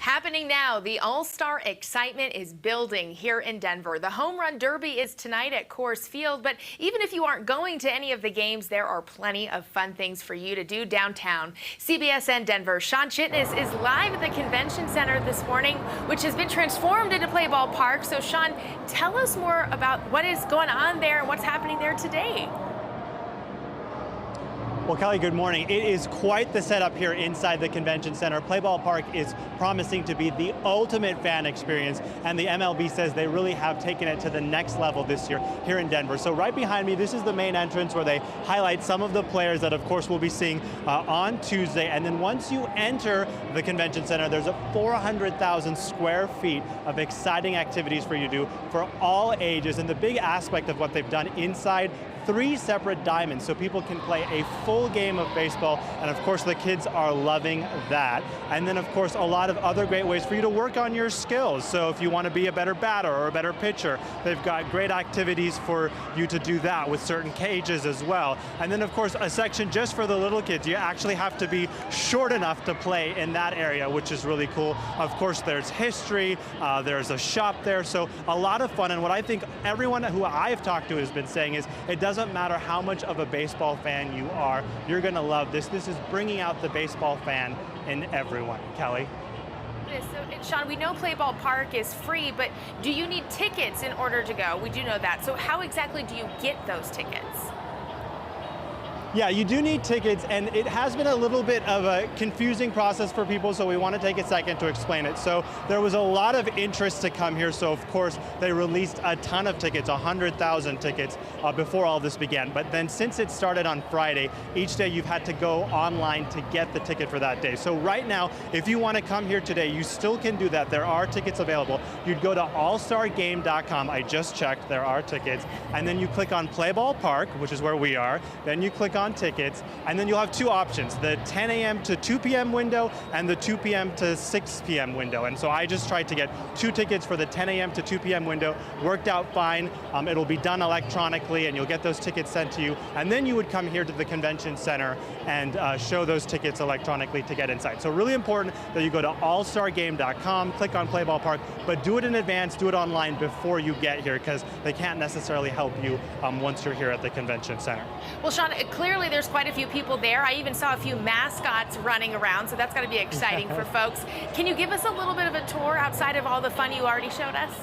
Happening now, the All-Star excitement is building here in Denver. The Home Run Derby is tonight at Coors Field, but even if you aren't going to any of the games, there are plenty of fun things for you to do downtown. CBSN Denver, Sean Chitnis is live at the Convention Center this morning, which has been transformed into Playball Park. So, Sean, tell us more about what is going on there and what's happening there today. Well, Kelly, good morning. It is quite the setup here inside the Convention Center. Playball Park is promising to be the ultimate fan experience, and the MLB says they really have taken it to the next level this year here in Denver. So right behind me, this is the main entrance where they highlight some of the players that, of course, we'll be seeing on Tuesday. And then once you enter the Convention Center, there's a 400,000 square feet of exciting activities for you to do for all ages. And the big aspect of what they've done inside, 3 separate diamonds, so people can play a full game of baseball, and of course the kids are loving that. And then of course a lot of other great ways for you to work on your skills. So if you want to be a better batter or a better pitcher, they've got great activities for you to do that with certain cages as well. And then of course a section just for the little kids. You actually have to be short enough to play in that area, which is really cool. Of course there's history, there's a shop there, so a lot of fun. And what I think everyone who I've talked to has been saying is it doesn't matter how much of a baseball fan you are, you're going to love this. This is bringing out the baseball fan in everyone. Kelly? So, Sean, we know Playball Park is free, but do you need tickets in order to go? We do know that. So how exactly do you get those tickets? Yeah, you do need tickets, and it has been a little bit of a confusing process for people, so we want to take a second to explain it. So there was a lot of interest to come here, so of course they released a ton of tickets, 100,000 tickets before all this began. But then since it started on Friday, each day you've had to go online to get the ticket for that day. So right now, if you want to come here today, you still can do that. There are tickets available. You'd go to allstargame.com. I just checked, there are tickets. And then you click on Playball Park, which is where we are. Then you click on tickets, and then you'll have 2 options, the 10 a.m. to 2 p.m. window and the 2 p.m. to 6 p.m. window. And so I just tried to get 2 tickets for the 10 a.m. to 2 p.m. window. Worked out fine. It'll be done electronically, and you'll get those tickets sent to you. And then you would come here to the Convention Center and show those tickets electronically to get inside. So really important that you go to allstargame.com, click on Playball Park, but do it in advance, do it online before you get here, because they can't necessarily help you once you're here at the Convention Center. Well, Sean, clearly there's quite a few people there. I even saw a few mascots running around, so that's got to be exciting for folks. Can you give us a little bit of a tour outside of all the fun you already showed us?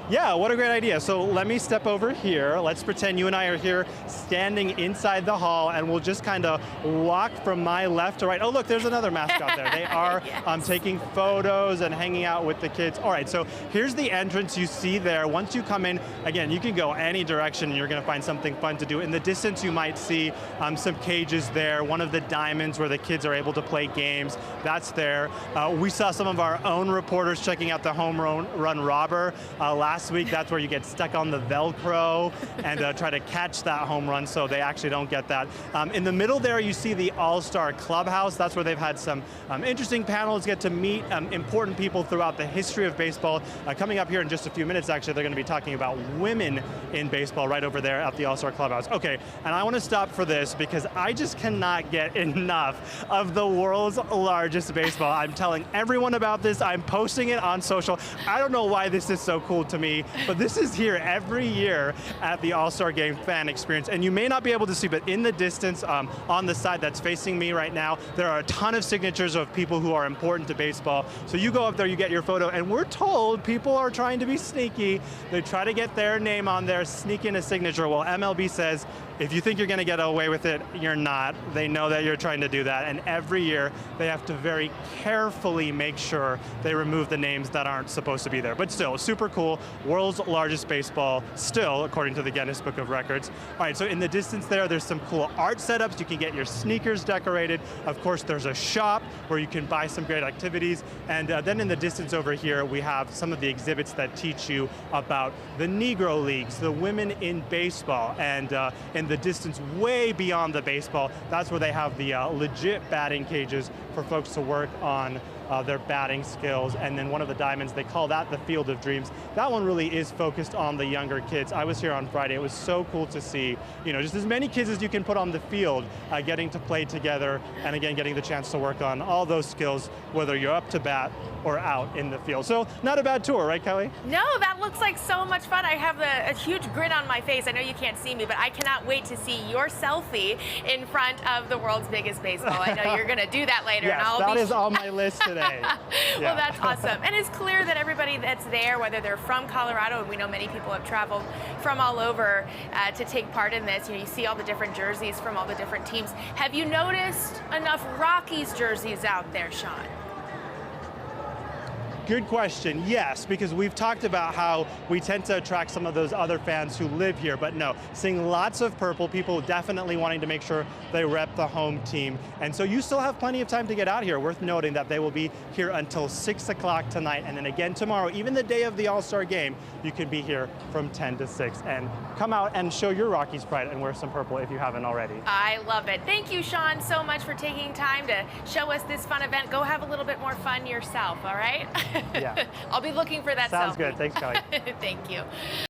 Yeah, what a great idea. So let me step over here. Let's pretend you and I are here standing inside the hall, and we'll just kind of walk from my left to right. Oh, look, there's another mascot there. They are yes. Taking photos and hanging out with the kids. All right, so here's the entrance you see there. Once you come in, again, you can go any direction and you're going to find something fun to do. In the distance, you might see some cages there. One of the diamonds where the kids are able to play games, that's there. We saw some of our own reporters checking out the home run robber last week. That's where you get stuck on the Velcro and try to catch that home run, so they actually don't get that. In the middle there, you see the All-Star Clubhouse. That's where they've had some interesting panels, get to meet important people throughout the history of baseball. Coming up here in just a few minutes, actually, they're going to be talking about women in baseball right over there at the All-Star Clubhouse. Okay, and I want to stop for this because I just cannot get enough of the world's largest baseball. I'm telling everyone about this. I'm posting it on social. I don't know why this is so cool to me, but this is here every year at the All-Star Game fan experience. And you may not be able to see, but in the distance, on the side that's facing me right now, there are a ton of signatures of people who are important to baseball. So you go up there, you get your photo, and we're told people are trying to be sneaky. They try to get their name on there, sneak in a signature. Well, MLB says, if you think you're going to get away with it, you're not. They know that you're trying to do that, and every year they have to very carefully make sure they remove the names that aren't supposed to be there. But still, super cool. World's largest baseball, still, according to the Guinness Book of Records. All right, so in the distance there's some cool art setups. You can get your sneakers decorated. Of course, there's a shop where you can buy some great activities. And then in the distance over here, we have some of the exhibits that teach you about the Negro Leagues, the women in baseball. And in the distance way beyond the baseball. That's where they have the legit batting cages for folks to work on their batting skills. And then one of the diamonds, they call that the Field of Dreams. That one really is focused on the younger kids. I was here on Friday. It was so cool to see, just as many kids as you can put on the field getting to play together, and again, getting the chance to work on all those skills, whether you're up to bat or out in the field. So not a bad tour, right, Kelly? No, that looks like so much fun. I have a huge grin on my face. I know you can't see me, but I cannot wait to see your selfie in front of the world's biggest baseball. I know you're going to do that later. Yes, and that is on my list today. Well, that's awesome. And it's clear that everybody that's there, whether they're from Colorado, and we know many people have traveled from all over to take part in this. You see all the different jerseys from all the different teams. Have you noticed enough Rockies jerseys out there, Sean? Good question. Yes, because we've talked about how we tend to attract some of those other fans who live here, but no, seeing lots of purple, people definitely wanting to make sure they rep the home team. And so you still have plenty of time to get out here. Worth noting that they will be here until 6 o'clock tonight, and then again tomorrow, even the day of the All-Star game, you can be here from 10 to 6. And come out and show your Rockies pride and wear some purple if you haven't already. I love it. Thank you, Sean, so much for taking time to show us this fun event. Go have a little bit more fun yourself, all right? Yeah. I'll be looking for that Sounds selfie. good. Thanks, Kelly. Thank you.